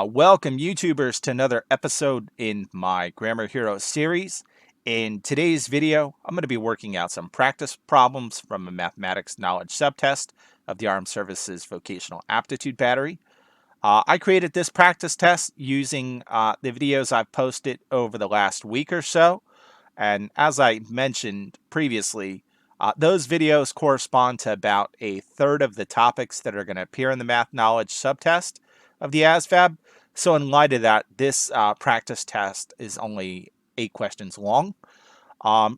Welcome YouTubers to another episode in my Grammar Hero series. In today's video, I'm going to be working out some practice problems from a mathematics knowledge subtest of the Armed Services Vocational Aptitude Battery. I created this practice test using the videos I've posted over the last week or so. And as I mentioned previously, those videos correspond to about a third of the topics that are going to appear in the math knowledge subtest of the ASVAB. So in light of that, this practice test is only 8 questions long.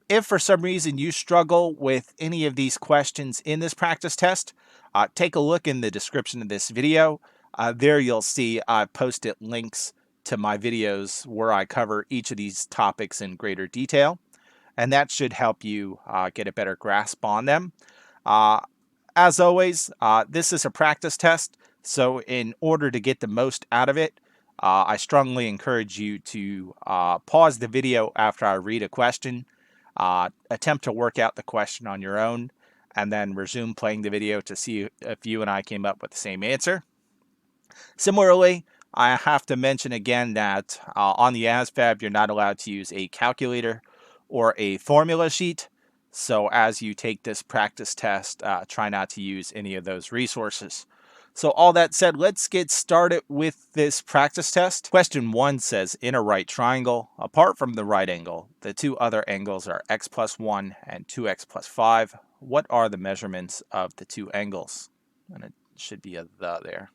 If for some reason you struggle with any of these questions in this practice test, take a look in the description of this video. There you'll see I've posted links to my videos where I cover each of these topics in greater detail, and that should help you get a better grasp on them. As always, this is a practice test, so in order to get the most out of it, I strongly encourage you to pause the video after I read a question, attempt to work out the question on your own, and then resume playing the video to see if you and I came up with the same answer. Similarly, I have to mention again that on the ASVAB, you're not allowed to use a calculator or a formula sheet. So as you take this practice test, try not to use any of those resources. So all that said, let's get started with this practice test. Question 1 says, in a right triangle, apart from the right angle, the two other angles are x plus 1 and 2x plus 5. What are the measurements of the two angles? And it should be a the there.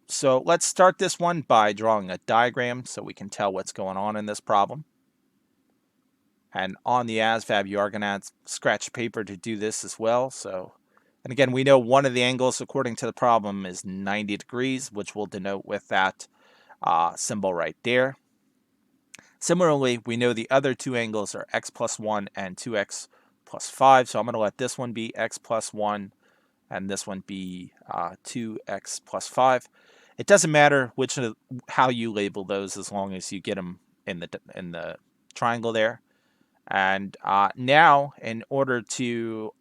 So let's start this one by drawing a diagram so we can tell what's going on in this problem. And on the ASVAB, you are going to scratch paper to do this as well. And again, we know one of the angles according to the problem is 90 degrees, which we'll denote with that symbol right there. Similarly, we know the other two angles are x plus 1 and 2x plus 5. So I'm going to let this one be x plus 1 and this one be 2x plus 5. It doesn't matter how you label those as long as you get them in the triangle there. And now, in order to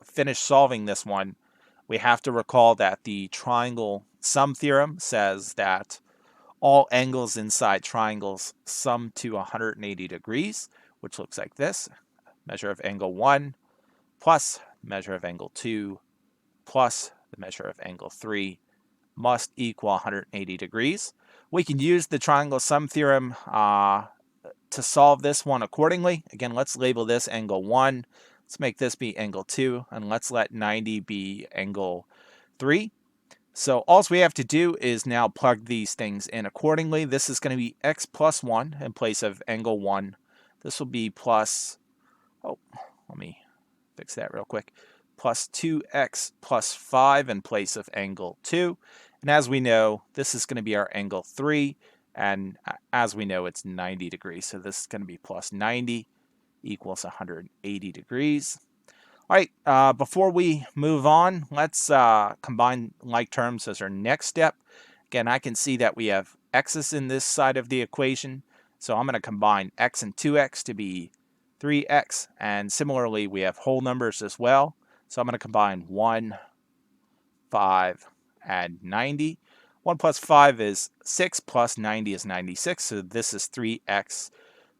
finish solving this one, we have to recall that the Triangle Sum Theorem says that all angles inside triangles sum to 180 degrees, which looks like this. Measure of angle 1 plus measure of angle 2 plus the measure of angle 3 must equal 180 degrees. We can use the Triangle Sum Theorem to solve this one accordingly. Again, let's label this angle 1. Let's make this be angle 2, and let's let 90 be angle 3. So all we have to do is now plug these things in accordingly. This is going to be x plus 1 in place of angle 1. This will be plus, let me fix that real quick, plus 2x plus 5 in place of angle 2. And as we know, this is going to be our angle 3. And as we know, it's 90 degrees. So this is going to be plus 90 equals 180 degrees. All right, before we move on, let's combine like terms as our next step. Again, I can see that we have x's in this side of the equation. So I'm going to combine x and 2x to be 3x. And similarly, we have whole numbers as well. So I'm going to combine 1, 5, and 90. 1 plus 5 is 6, plus 90 is 96, so this is 3x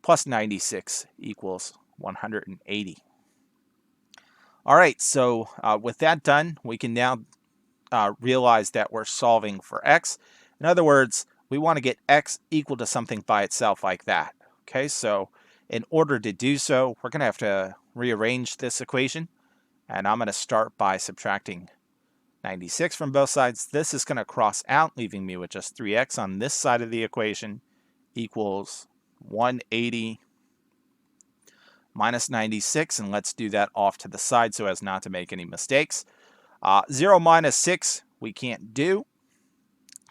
plus 96 equals 180. All right, so with that done, we can now realize that we're solving for x. In other words, we want to get x equal to something by itself like that. Okay, so in order to do so, we're going to have to rearrange this equation, and I'm going to start by subtracting 96 from both sides. This is going to cross out, leaving me with just 3x on this side of the equation equals 180 minus 96, and let's do that off to the side so as not to make any mistakes. 0 minus 6 we can't do,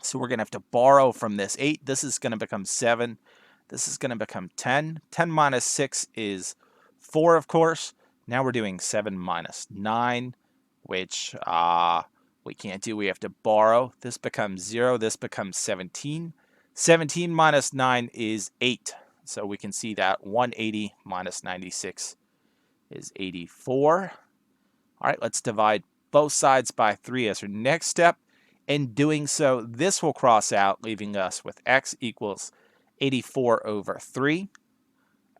so we're going to have to borrow from this 8. This is going to become 7. This is going to become 10. 10 minus 6 is 4, of course. Now we're doing 7 minus 9, which we can't do. We have to borrow. This becomes 0. This becomes 17. 17 minus 9 is 8. So we can see that 180 minus 96 is 84. All right, let's divide both sides by 3 as our next step. In doing so, this will cross out, leaving us with x equals 84 over 3.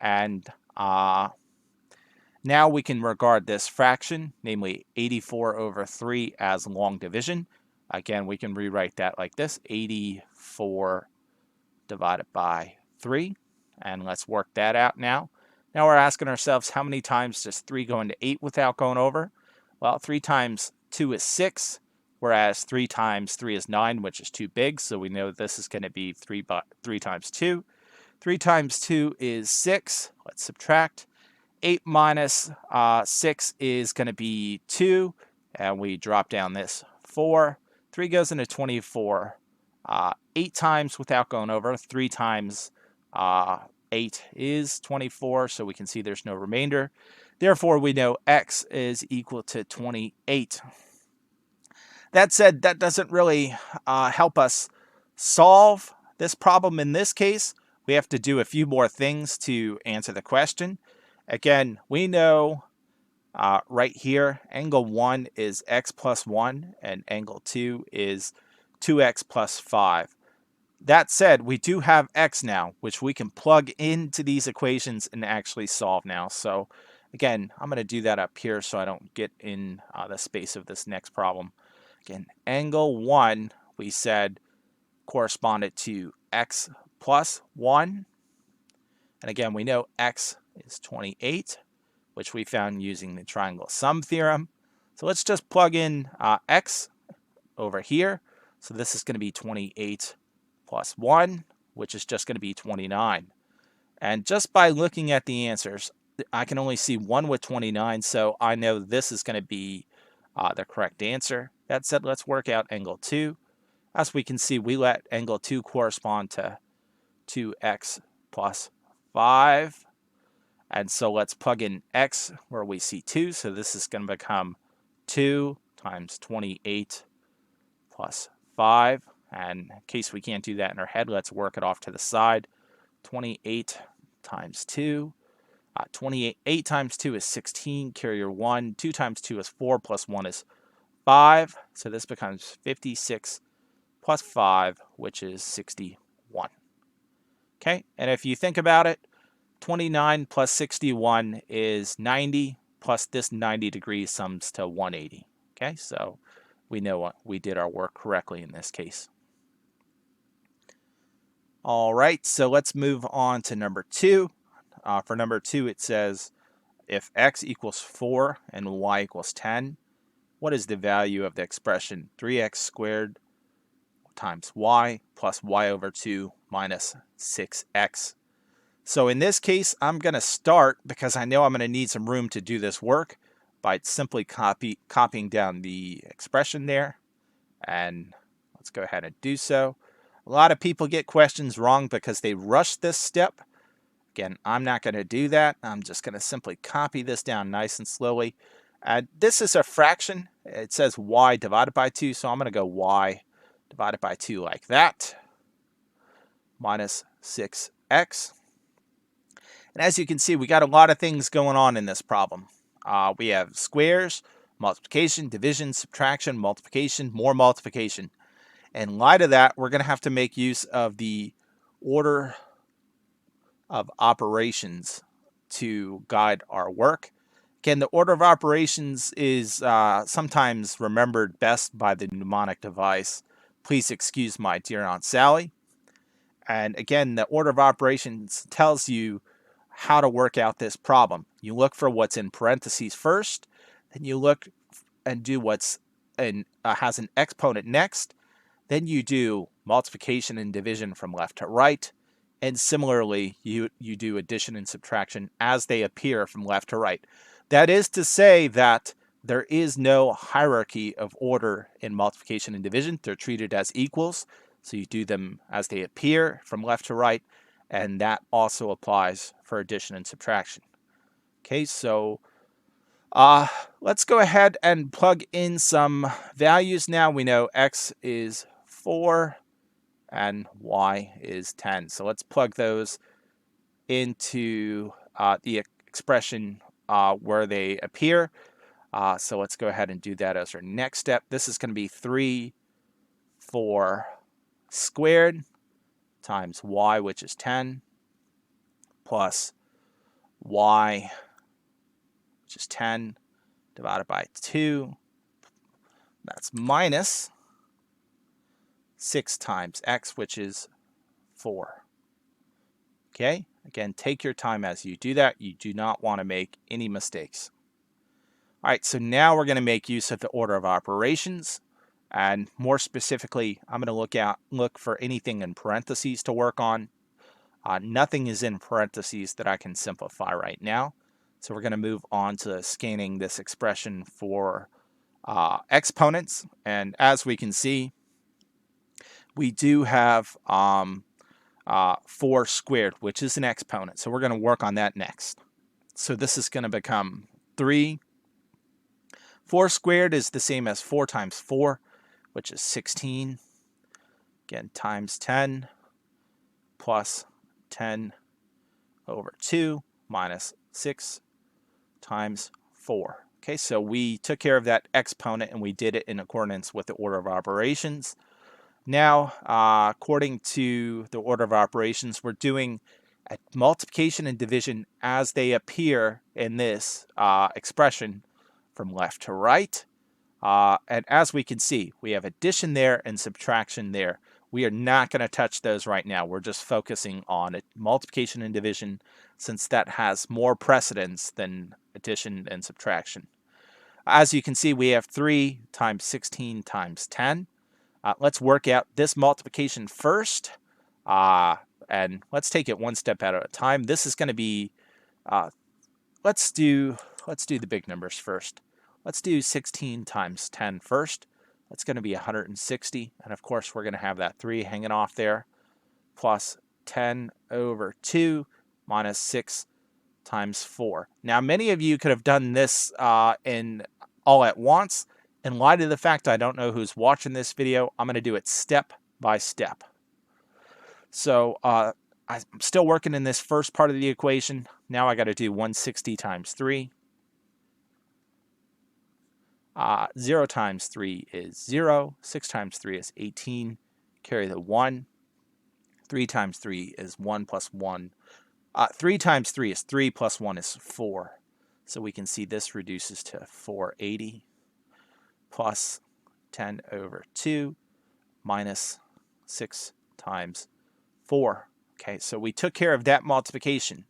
And now we can regard this fraction, namely 84 over 3, as long division. Again, we can rewrite that like this, 84 divided by 3. And let's work that out now. Now we're asking ourselves, how many times does 3 go into 8 without going over? Well, 3 times 2 is 6, whereas 3 times 3 is 9, which is too big, so we know this is going to be 3 times 2. 3 times 2 is 6. Let's subtract. 8 minus 6 is going to be 2, and we drop down this 4. 3 goes into 24. 8 times without going over. 3 times 8 is 24, so we can see there's no remainder. Therefore, we know x is equal to 28. That said, that doesn't really help us solve this problem in this case. We have to do a few more things to answer the question. Again, we know right here, angle 1 is x plus 1, and angle 2 is 2x plus 5. That said, we do have x now, which we can plug into these equations and actually solve now. So again, I'm going to do that up here so I don't get in the space of this next problem. Again, angle 1, we said, corresponded to x plus 1. And again, we know x is 28, which we found using the Triangle Sum Theorem. So let's just plug in x over here. So this is going to be 28 plus 1, which is just going to be 29. And just by looking at the answers, I can only see one with 29, so I know this is going to be the correct answer. That said, let's work out angle 2. As we can see, we let angle 2 correspond to 2x plus 5. And so let's plug in x where we see 2. So this is going to become 2 times 28 plus 5. And in case we can't do that in our head, let's work it off to the side. 28 times 2. 28 times 2 is 16, carry your 1. 2 times 2 is 4, plus 1 is 5. So this becomes 56 plus 5, which is 61. Okay, and if you think about it, 29 plus 61 is 90, plus this 90 degrees sums to 180. Okay, so we know we did our work correctly in this case. All right, so let's move on to number 2. For number 2, it says, if x equals 4 and y equals 10, what is the value of the expression 3x squared times y plus y over 2 minus 6x? So in this case, I'm going to start, because I know I'm going to need some room to do this work, by simply copying down the expression there. And let's go ahead and do so. A lot of people get questions wrong because they rush this step. Again, I'm not going to do that. I'm just going to simply copy this down nice and slowly. This is a fraction. It says y divided by 2, so I'm going to go y divided by 2 like that, minus 6x. And as you can see, we got a lot of things going on in this problem. We have squares, multiplication, division, subtraction, multiplication, more multiplication. In light of that, we're going to have to make use of the order of operations to guide our work. Again, the order of operations is sometimes remembered best by the mnemonic device, "Please excuse my dear Aunt Sally." And again, the order of operations tells you how to work out this problem. You look for what's in parentheses first, then you look and do what's has an exponent next, then you do multiplication and division from left to right, and similarly you do addition and subtraction as they appear from left to right. That is to say that there is no hierarchy of order in multiplication and division. They're treated as equals, so you do them as they appear from left to right, and that also applies for addition and subtraction. Okay, so let's go ahead and plug in some values now. We know x is 4 and y is 10. So let's plug those into the expression where they appear. So let's go ahead and do that as our next step. This is going to be 3 4 squared times y, which is 10, plus y, which is 10, divided by 2. That's minus 6 times x, which is 4. Okay? Again, take your time as you do that. You do not want to make any mistakes. All right, so now we're going to make use of the order of operations. And more specifically, I'm going to look for anything in parentheses to work on. Nothing is in parentheses that I can simplify right now. So we're going to move on to scanning this expression for exponents. And as we can see, we do have 4 squared, which is an exponent. So we're going to work on that next. So this is going to become 3. 4 squared is the same as 4 times 4, which is 16. Again, times 10 plus 10 over 2 minus 6 times 4. Okay, so we took care of that exponent and we did it in accordance with the order of operations. Now, according to the order of operations, we're doing a multiplication and division as they appear in this expression from left to right. And as we can see, we have addition there and subtraction there. We are not going to touch those right now. We're just focusing on multiplication and division since that has more precedence than addition and subtraction. As you can see, we have 3 times 16 times 10. Let's work out this multiplication first, and let's take it one step at a time. This is going to be, let's do the big numbers first. Let's do 16 times 10 first. That's going to be 160, and of course we're going to have that 3 hanging off there, plus 10 over 2 minus 6 times 4. Now, many of you could have done this in all at once. In light of the fact I don't know who's watching this video, I'm going to do it step by step. So I'm still working in this first part of the equation. Now I got to do 160 times 3. 0 times 3 is 0. 6 times 3 is 18. Carry the 1. 3 times 3 is 1 plus 1. 3 times 3 is 3 plus 1 is 4. So we can see this reduces to 480 plus 10 over 2 minus 6 times 4. Okay, so we took care of that multiplication.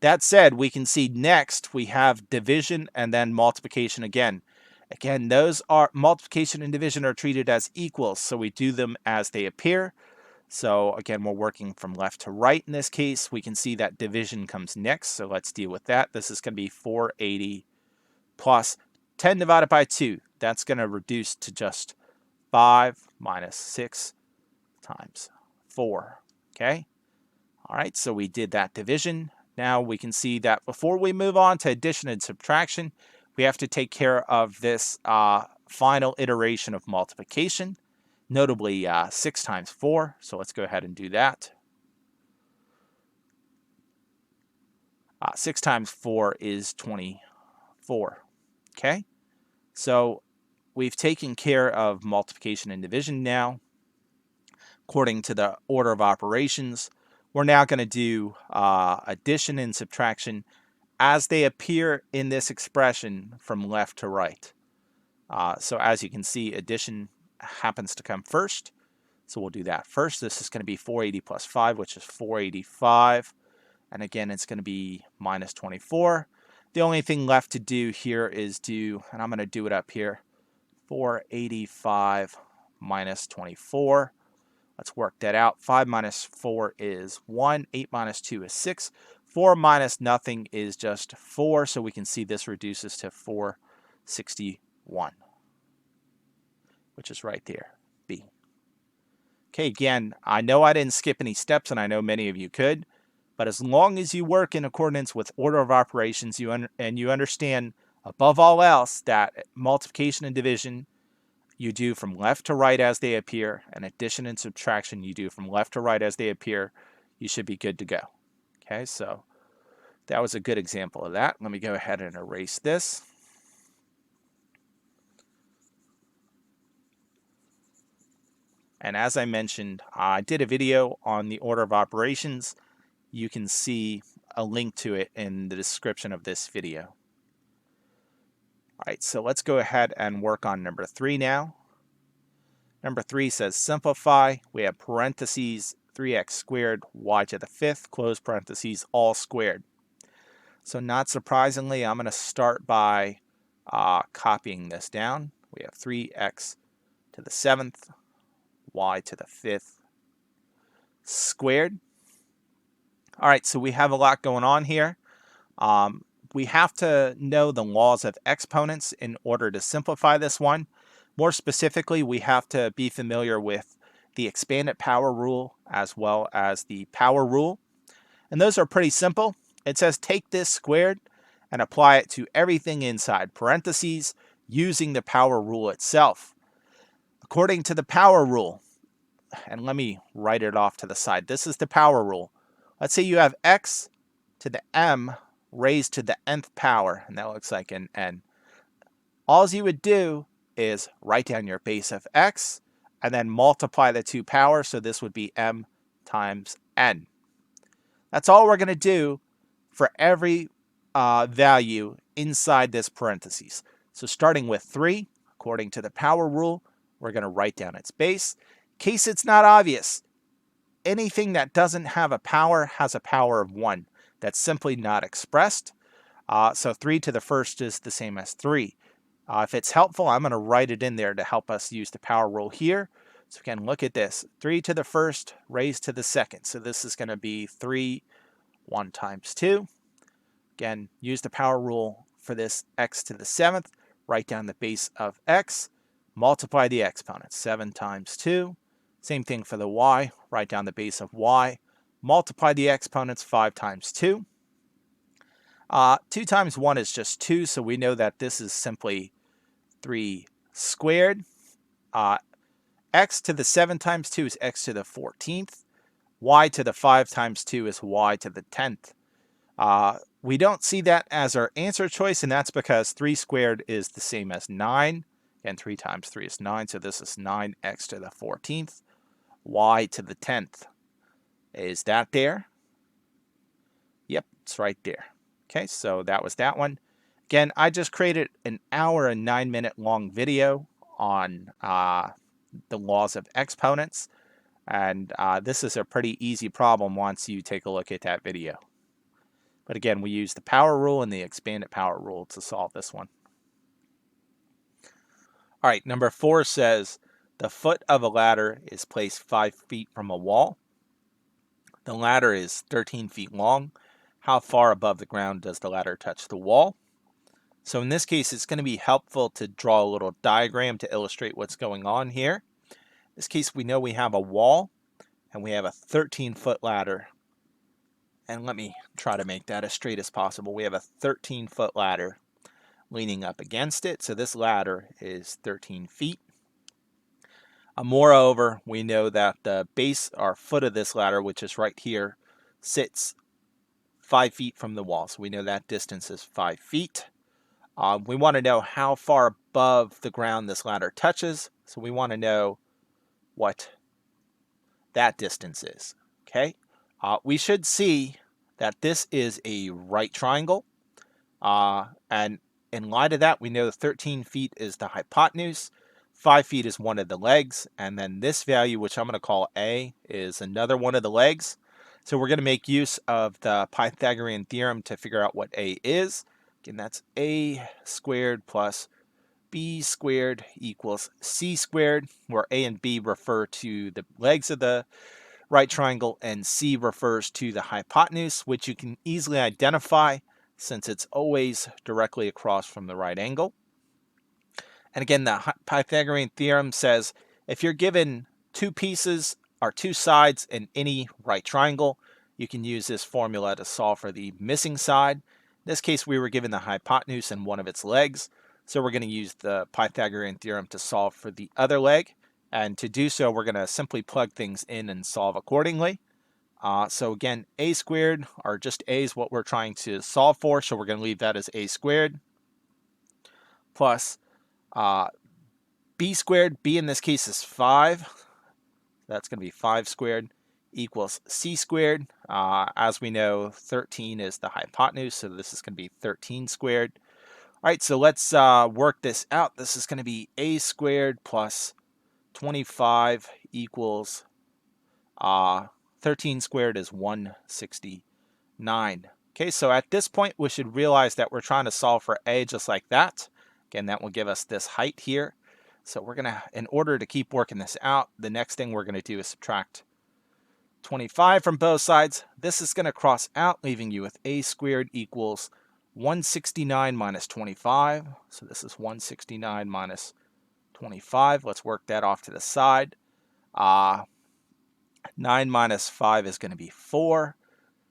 That said, we can see next we have division and then multiplication again. Again, those are multiplication and division are treated as equals, so we do them as they appear. So again, we're working from left to right in this case. We can see that division comes next, so let's deal with that. This is going to be 480 plus 10 divided by 2. That's going to reduce to just 5 minus 6 times 4. Okay? All right, so we did that division. Now we can see that before we move on to addition and subtraction, we have to take care of this final iteration of multiplication, notably 6 times 4. So let's go ahead and do that. 6 times 4 is 24. Okay? So we've taken care of multiplication and division now. According to the order of operations, we're now going to do addition and subtraction as they appear in this expression from left to right. So as you can see, addition happens to come first. So we'll do that first. This is going to be 480 plus 5, which is 485. And again, it's going to be minus 24. The only thing left to do here is do, and I'm going to do it up here, 485 minus 24. Let's work that out. 5 minus 4 is 1. 8 minus 2 is 6. 4 minus nothing is just 4. So we can see this reduces to 461, which is right there, B. Okay, again, I know I didn't skip any steps, and I know many of you could. But as long as you work in accordance with order of operations, you understand above all else that multiplication and division you do from left to right as they appear, and addition and subtraction you do from left to right as they appear, you should be good to go. Okay, so that was a good example of that. Let me go ahead and erase this. And as I mentioned, I did a video on the order of operations. You can see a link to it in the description of this video. All right, so let's go ahead and work on number 3 now. Number 3 says simplify. We have parentheses 3x squared y to the 5th, close parentheses, all squared. So not surprisingly, I'm going to start by copying this down. We have 3x to the 7th, y to the 5th squared. All right, so we have a lot going on here. We have to know the laws of exponents in order to simplify this one. More specifically, we have to be familiar with the expanded power rule as well as the power rule. And those are pretty simple. It says take this squared and apply it to everything inside parentheses using the power rule itself. According to the power rule, and let me write it off to the side. This is the power rule. Let's say you have x to the m raised to the nth power, and that looks like an n. All you would do is write down your base of x and then multiply the two powers, so this would be m times n. That's all we're going to do for every value inside this parentheses. So starting with 3, according to the power rule, we're going to write down its base. In case it's not obvious, anything that doesn't have a power has a power of 1. That's simply not expressed. So 3 to the 1st is the same as 3. If it's helpful, I'm going to write it in there to help us use the power rule here. So again, look at this. 3 to the 1st raised to the 2nd. So this is going to be 3, 1 times 2. Again, use the power rule for this x to the 7th. Write down the base of x. Multiply the exponents. 7 times 2. Same thing for the y. Write down the base of y. Multiply the exponents. 5 times 2. 2 times 1 is just 2, so we know that this is simply 3 squared. X to the 7 times 2 is x to the 14th. Y to the 5 times 2 is y to the 10th. We don't see that as our answer choice, and that's because 3 squared is the same as 9. And 3 times 3 is 9, so this is 9x to the 14th. Y to the 10th. Is that there? Yep, it's right there. Okay, so that was that one. Again, I just created an hour and 9-minute long video on the laws of exponents. And this is a pretty easy problem once you take a look at that video. But again, we use the power rule and the expanded power rule to solve this one. All right, number 4 says the foot of a ladder is placed 5 feet from a wall. The ladder is 13 feet long. How far above the ground does the ladder touch the wall? So in this case, it's going to be helpful to draw a little diagram to illustrate what's going on here. In this case, we know we have a wall and we have a 13-foot ladder. And let me try to make that as straight as possible. We have a 13-foot ladder leaning up against it. So this ladder is 13 feet. Moreover, we know that the base or foot of this ladder, which is right here, sits 5 feet from the wall. So we know that distance is 5 feet. We want to know how far above the ground this ladder touches. So we want to know what that distance is. Okay. We should see that this is a right triangle. And in light of that, we know the 13 feet is the hypotenuse. 5 feet is one of the legs. And then this value, which I'm going to call A, is another one of the legs. So we're going to make use of the Pythagorean Theorem to figure out what A is. Again, that's A squared plus B squared equals C squared, where A and B refer to the legs of the right triangle and C refers to the hypotenuse, which you can easily identify since it's always directly across from the right angle. And again, the Pythagorean Theorem says if you're given two pieces or two sides in any right triangle, you can use this formula to solve for the missing side. In this case, we were given the hypotenuse and one of its legs, so we're going to use the Pythagorean Theorem to solve for the other leg. And to do so, we're going to simply plug things in and solve accordingly. So again, A squared, or just A, is what we're trying to solve for, so we're going to leave that as A squared, plus B squared. B in this case is 5. that's going to be 5 squared equals c squared. As we know, 13 is the hypotenuse, so this is going to be 13 squared. All right, so let's work this out. This is going to be a squared plus 25 equals 13 squared is 169. Okay, so at this point, we should realize that we're trying to solve for a just like that. Again, that will give us this height here. So we're going to, in order to keep working this out, the next thing we're going to do is subtract 25 from both sides. This is going to cross out, leaving you with a squared equals 169 minus 25. So this is 169 minus 25. Let's work that off to the side. 9 minus 5 is going to be 4.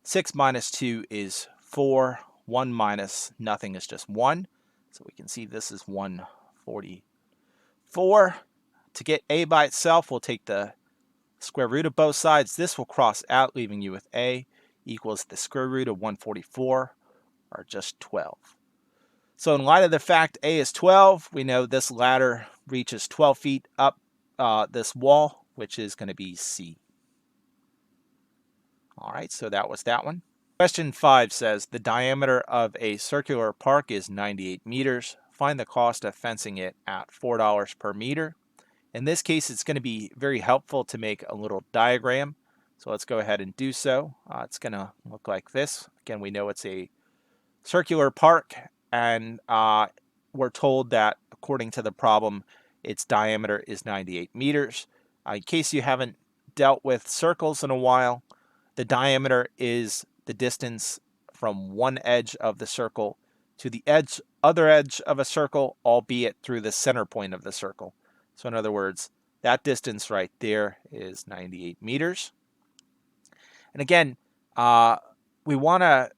6 minus 2 is 4. 1 minus nothing is just 1. So we can see this is 144. To get a by itself, we'll take the square root of both sides. This will cross out, leaving you with a equals the square root of 144, or just 12. So in light of the fact a is 12, we know this ladder reaches 12 feet up this wall, which is going to be C. All right, so that was that one. Question 5 says, the diameter of a circular park is 98 meters. Find the cost of fencing it at $4 per meter. In this case, it's going to be very helpful to make a little diagram. So let's go ahead and do so. It's going to look like this. Again, we know it's a circular park, and we're told that according to the problem, its diameter is 98 meters. In case you haven't dealt with circles in a while, the diameter is the distance from one edge of the circle to the other edge of a circle, albeit through the center point of the circle. So in other words, that distance right there is 98 meters. And again, we want to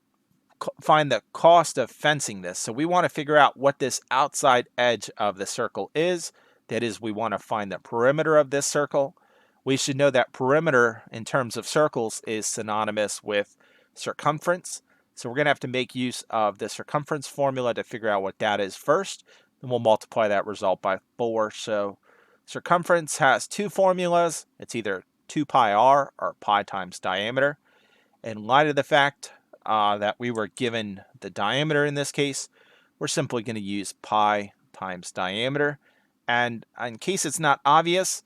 find the cost of fencing this. So we want to figure out what this outside edge of the circle is. That is, we want to find the perimeter of this circle. We should know that perimeter in terms of circles is synonymous with circumference. So we're going to have to make use of the circumference formula to figure out what that is first. Then we'll multiply that result by 4. So circumference has two formulas. It's either 2 pi r or pi times diameter. In light of the fact that we were given the diameter in this case, we're simply going to use pi times diameter. And in case it's not obvious,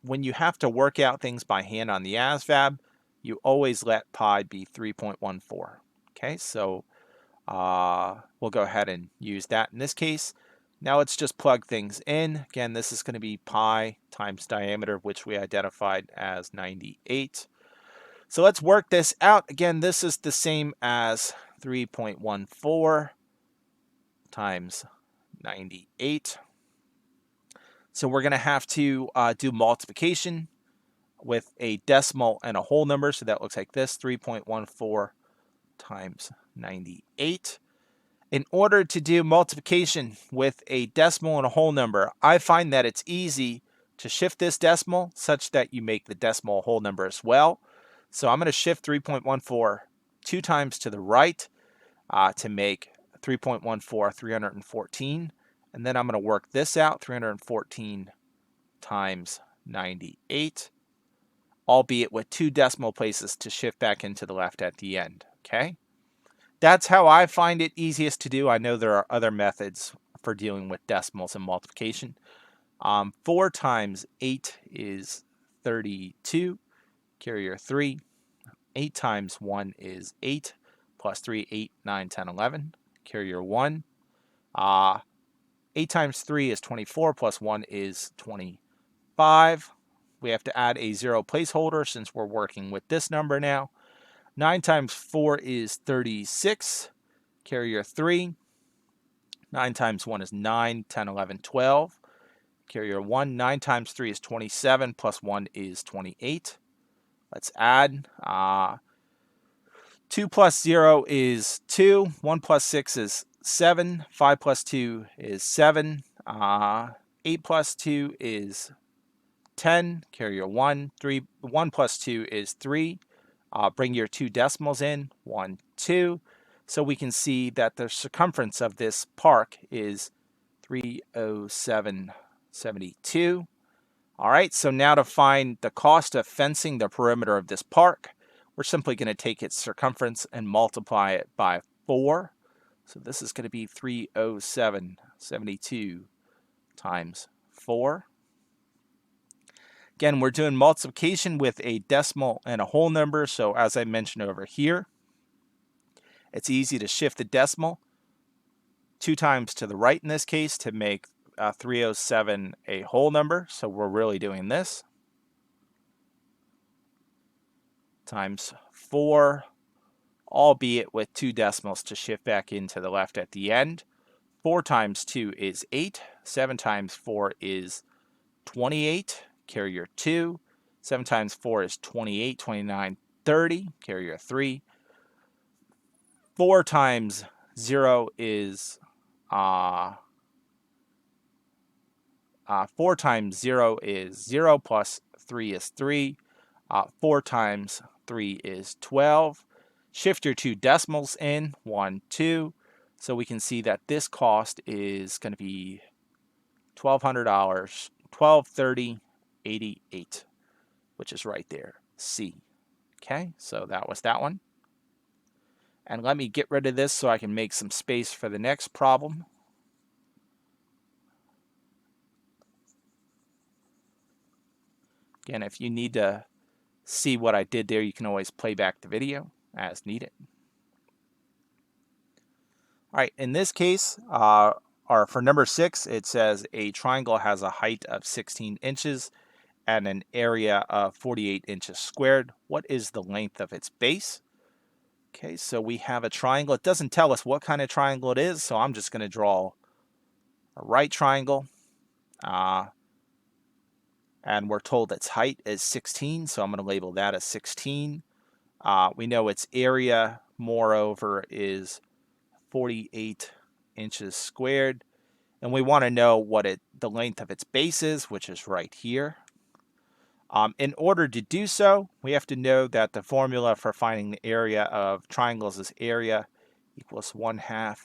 when you have to work out things by hand on the ASVAB, you always let pi be 3.14. Okay, so we'll go ahead and use that in this case. Now let's just plug things in. Again, this is going to be pi times diameter, which we identified as 98. So let's work this out. Again, this is the same as 3.14 times 98. So we're going to have to do multiplication with a decimal and a whole number. So that looks like this, 3.14 times 98. In order to do multiplication with a decimal and a whole number, I find that it's easy to shift this decimal such that you make the decimal a whole number as well. So I'm going to shift 3.14 2 times to the right to make 3.14 314. And then I'm going to work this out, 314 times 98, albeit with 2 decimal places to shift back into the left at the end. Okay, that's how I find it easiest to do. I know there are other methods for dealing with decimals and multiplication. 4 times 8 is 32. Carrier 3. 8 times 1 is 8. Plus 3, 8, 9, 10, 11. Carrier 1. 8 times 3 is 24. Plus 1 is 25. We have to add a 0 placeholder since we're working with this number now. 9 times 4 is 36. Carrier 3. 9 times 1 is 9. 10, 11, 12. Carrier 1. 9 times 3 is 27. Plus 1 is 28. Let's add. 2 plus 0 is 2. 1 plus 6 is 7. 5 plus 2 is 7. 8 plus 2 is 10. Carrier 1. 1 plus 2 is 3. Bring your 2 decimals in. 1, 2. So we can see that the circumference of this park is 307.72. All right, so now to find the cost of fencing the perimeter of this park, we're simply going to take its circumference and multiply it by 4. So this is going to be 307.72 times 4. Again, we're doing multiplication with a decimal and a whole number, so as I mentioned over here, it's easy to shift the decimal 2 times to the right in this case to make 307 a whole number, so we're really doing this. Times 4, albeit with 2 decimals to shift back into the left at the end. 4 times 2 is 8. 7 times 4 is 28. Carry your 2. 7 times 4 is 28, 29, 30. Carry your 3. 4 times 0 is 4 times 0 is 0 plus 3 is 3. 4 times 3 is 12. Shift your 2 decimals in, 1, 2. So we can see that this cost is going to be $1,200, $1,230.88, which is right there, C. Okay, so that was that one. And let me get rid of this so I can make some space for the next problem. Again, if you need to see what I did there, you can always play back the video as needed. All right, in this case, for number 6, it says a triangle has a height of 16 inches and an area of 48 inches squared. What is the length of its base? Okay, so we have a triangle. It doesn't tell us what kind of triangle it is, so I'm just going to draw a right triangle. And we're told its height is 16, so I'm going to label that as 16. We know its area, moreover, is 48 inches squared. And we want to know what the length of its base is, which is right here. In order to do so, we have to know that the formula for finding the area of triangles is area equals 1/2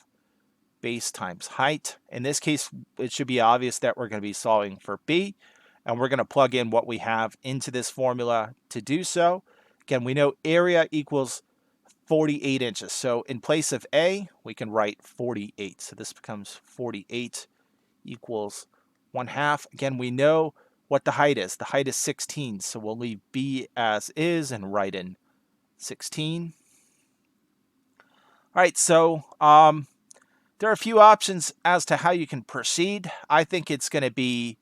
base times height. In this case, it should be obvious that we're going to be solving for B, and we're going to plug in what we have into this formula to do so. Again, we know area equals 48 inches. So in place of A, we can write 48. So this becomes 48 equals 1/2. Again, we know what the height is. The height is 16, so we'll leave B as is and write in 16. All right, so there are a few options as to how you can proceed. I think it's going to be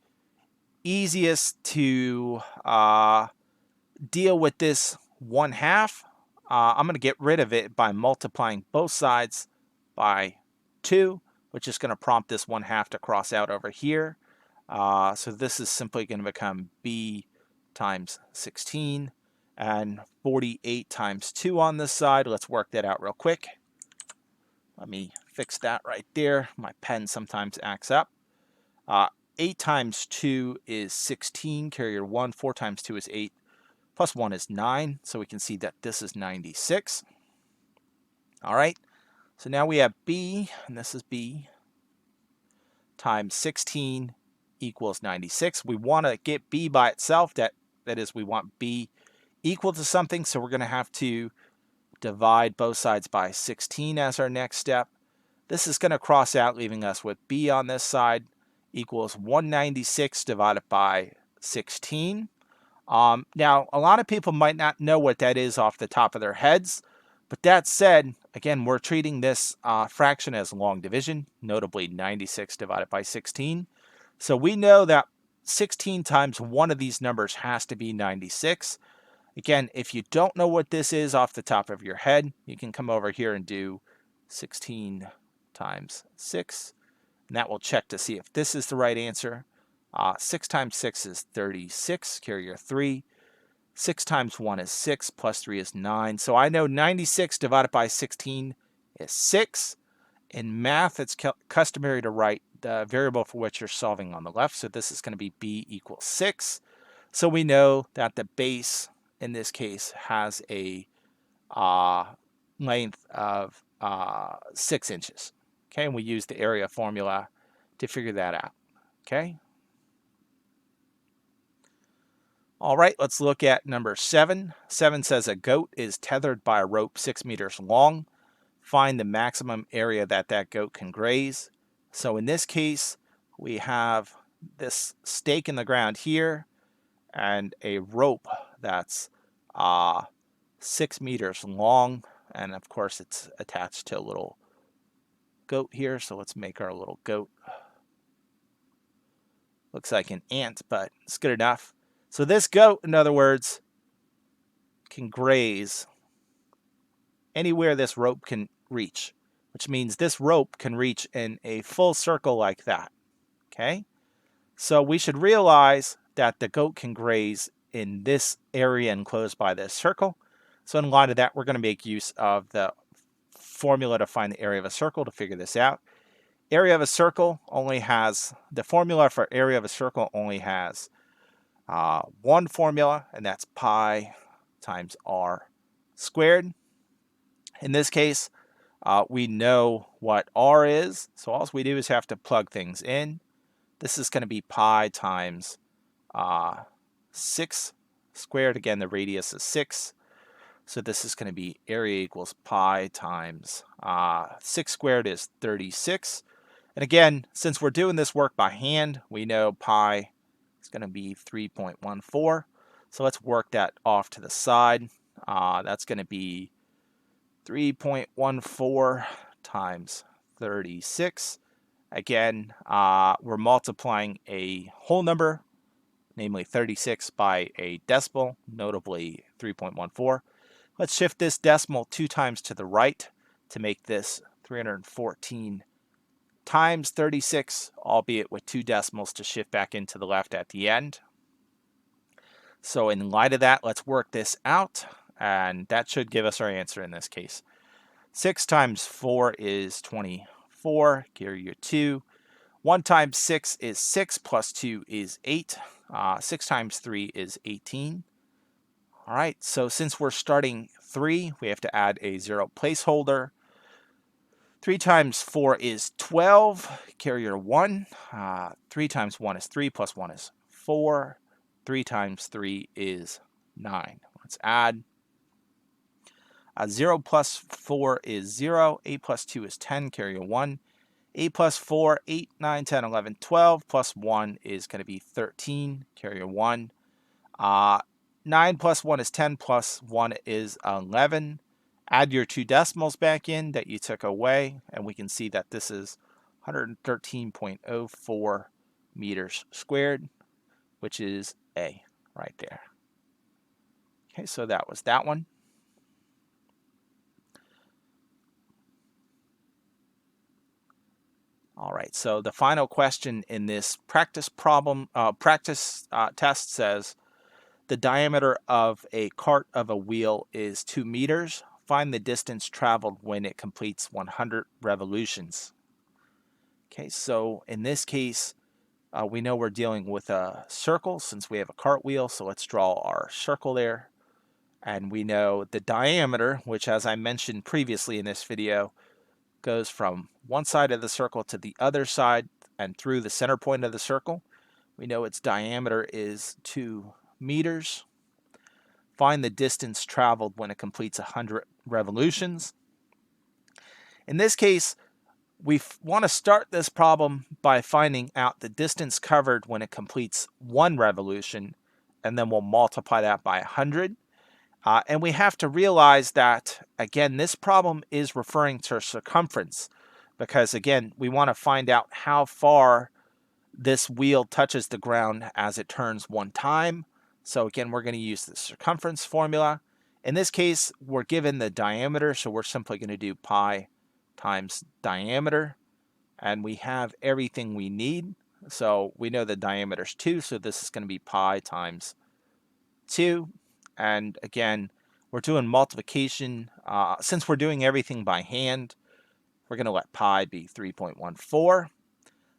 easiest to deal with this 1/2. I'm going to get rid of it by multiplying both sides by 2, which is going to prompt this 1/2 to cross out over here. So this is simply going to become B times 16 and 48 times 2 on this side. Let's work that out real quick. Let me fix that right there. My pen sometimes acts up. 8 times 2 is 16. Carry your 1. 4 times 2 is 8. Plus 1 is 9. So we can see that this is 96. All right. So now we have B, and this is B, times 16 equals 96. We want to get B by itself. That is, we want B equal to something. So we're going to have to divide both sides by 16 as our next step. This is going to cross out, leaving us with B on this side equals 196 divided by 16. Now, a lot of people might not know what that is off the top of their heads. But that said, again, we're treating this fraction as long division, notably 96 divided by 16. So we know that 16 times one of these numbers has to be 96. Again, if you don't know what this is off the top of your head, you can come over here and do 16 times 6. And that will check to see if this is the right answer. 6 times 6 is 36. Carry your 3. 6 times 1 is 6, plus 3 is 9. So I know 96 divided by 16 is 6. In math, it's customary to write the variable for which you're solving on the left. So this is going to be B equals 6. So we know that the base, in this case, has a length of 6 inches. Okay, and we use the area formula to figure that out. Okay. All right, let's look at number 7. 7 says a goat is tethered by a rope 6 meters long. Find the maximum area that that goat can graze. So in this case, we have this stake in the ground here and a rope that's 6 meters long. And of course, it's attached to a little goat here. So let's make our little goat. Looks like an ant, but it's good enough. So this goat, in other words, can graze anywhere this rope can reach, which means this rope can reach in a full circle like that. Okay? So we should realize that the goat can graze in this area enclosed by this circle. So in light of that, we're going to make use of the formula to find the area of a circle to figure this out. Area of a circle only has, the formula for area of a circle only has one formula, and that's pi times r squared. In this case, we know what r is, so all we do is have to plug things in. This is going to be pi times 6 squared. Again, the radius is 6. So this is going to be area equals pi times 6 squared is 36. And again, since we're doing this work by hand, we know pi is going to be 3.14. So let's work that off to the side. That's going to be 3.14 times 36. Again, we're multiplying a whole number, namely 36, by a decimal, notably 3.14. Let's shift this decimal 2 times to the right to make this 314 times 36, albeit with 2 decimals to shift back into the left at the end. So in light of that, let's work this out, and that should give us our answer in this case. 6 times 4 is 24, carry your 2. 1 times 6 is 6, plus 2 is 8. 6 times 3 is 18. All right, so since we're starting 3, we have to add a 0 placeholder. 3 times 4 is 12, carry your 1. 3 times 1 is 3, plus 1 is 4. 3 times 3 is 9. Let's add. 0 plus 4 is 0. 8 plus 2 is 10, carry a 1. 8 plus 4, 8, 9, 10, 11, 12, plus 1 is going to be 13, carry a 1. 9 plus 1 is 10, plus 1 is 11. Add your 2 decimals back in that you took away, and we can see that this is 113.04 meters squared, which is A right there. Okay, so that was that one. All right, so the final question in this practice test says, the diameter of a cart of a wheel is 2 meters. Find the distance traveled when it completes 100 revolutions. Okay, so in this case, we know we're dealing with a circle since we have a cartwheel, so let's draw our circle there. And we know the diameter, which as I mentioned previously in this video, goes from one side of the circle to the other side and through the center point of the circle. We know its diameter is 2 meters. Find the distance traveled when it completes 100 revolutions. In this case, we want to start this problem by finding out the distance covered when it completes 1 revolution, and then we'll multiply that by 100. And we have to realize that, again, this problem is referring to circumference because, again, we want to find out how far this wheel touches the ground as it turns 1 time. So, again, we're going to use the circumference formula. In this case, we're given the diameter, so we're simply going to do pi times diameter, and we have everything we need. So we know the diameter is 2, so this is going to be pi times 2. And again, we're doing multiplication. Since we're doing everything by hand, we're going to let pi be 3.14.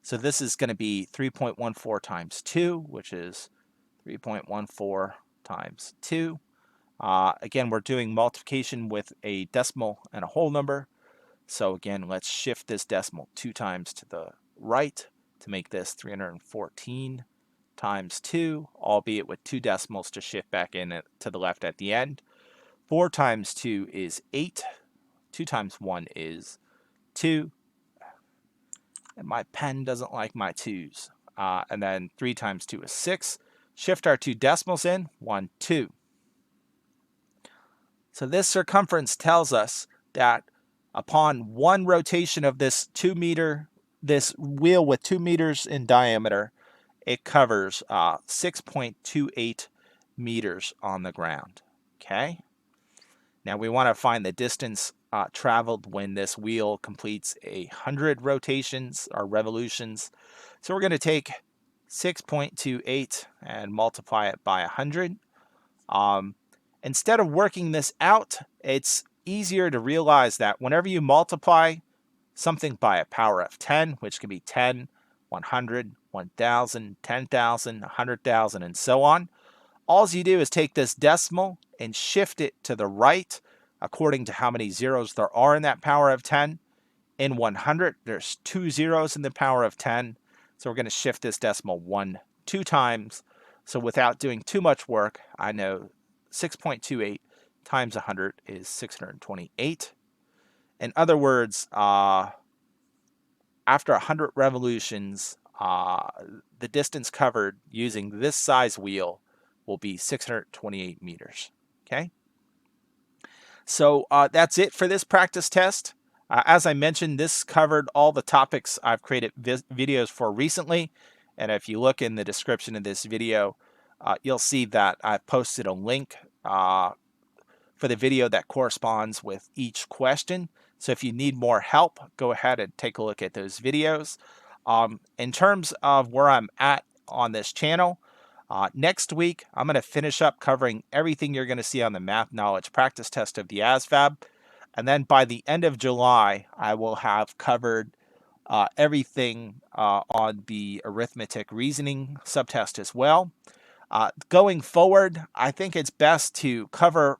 So this is going to be 3.14 times 2, which is 3.14 times 2. Again, we're doing multiplication with a decimal and a whole number. So again, let's shift this decimal 2 times to the right to make this 314 times 2, albeit with 2 decimals to shift back in to the left at the end. 4 times 2 is 8. 2 times 1 is 2. And my pen doesn't like my 2's. And then 3 times 2 is 6. Shift our 2 decimals in, 1, 2. So this circumference tells us that upon one rotation of this this wheel with 2 meters in diameter, it covers 6.28 meters on the ground. Okay. Now we want to find the distance traveled when this wheel completes 100 rotations or revolutions. So we're going to take 6.28 and multiply it by 100. Instead of working this out, it's easier to realize that whenever you multiply something by a power of 10, which can be 10, 100, 1,000, 10,000, 100,000, and so on, all you do is take this decimal and shift it to the right according to how many zeros there are in that power of 10. In 100, there's 2 zeros in the power of 10. So we're going to shift this decimal 2 times. So without doing too much work, I know 6.28 times 100 is 628. In other words, after 100 revolutions, the distance covered using this size wheel will be 628 meters. Okay. So that's it for this practice test. As I mentioned, this covered all the topics I've created videos for recently. And if you look in the description of this video, you'll see that I've posted a link for the video that corresponds with each question. So if you need more help, go ahead and take a look at those videos. In terms of where I'm at on this channel, next week, I'm going to finish up covering everything you're going to see on the math knowledge practice test of the ASVAB. And then by the end of July, I will have covered everything on the arithmetic reasoning subtest as well. Going forward, I think it's best to cover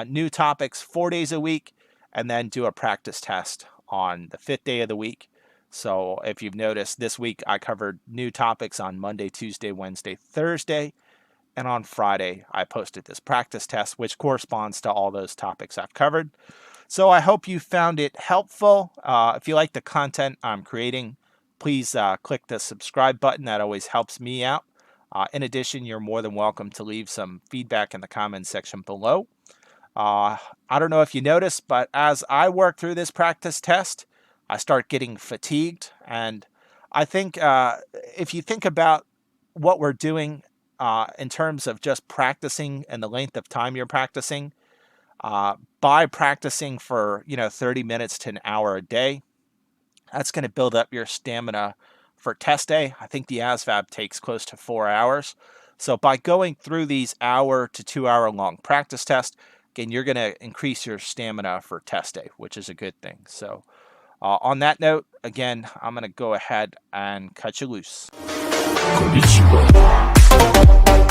new topics 4 days a week and then do a practice test on the 5th day of the week. So if you've noticed, this week I covered new topics on Monday, Tuesday, Wednesday, Thursday, and on Friday I posted this practice test, which corresponds to all those topics I've covered. So I hope you found it helpful. If you like the content I'm creating, please click the subscribe button. That always helps me out. In addition, you're more than welcome to leave some feedback in the comments section below. I don't know if you noticed, but as I work through this practice test, I start getting fatigued. And I think if you think about what we're doing in terms of just practicing and the length of time you're practicing, by practicing for 30 minutes to an hour a day, that's going to build up your stamina for test day. I think the ASVAB takes close to 4 hours. So by going through these 1 hour to 2 hour long practice tests, again, you're going to increase your stamina for test day, which is a good thing. So on that note, again, I'm going to go ahead and cut you loose. Konnichiwa.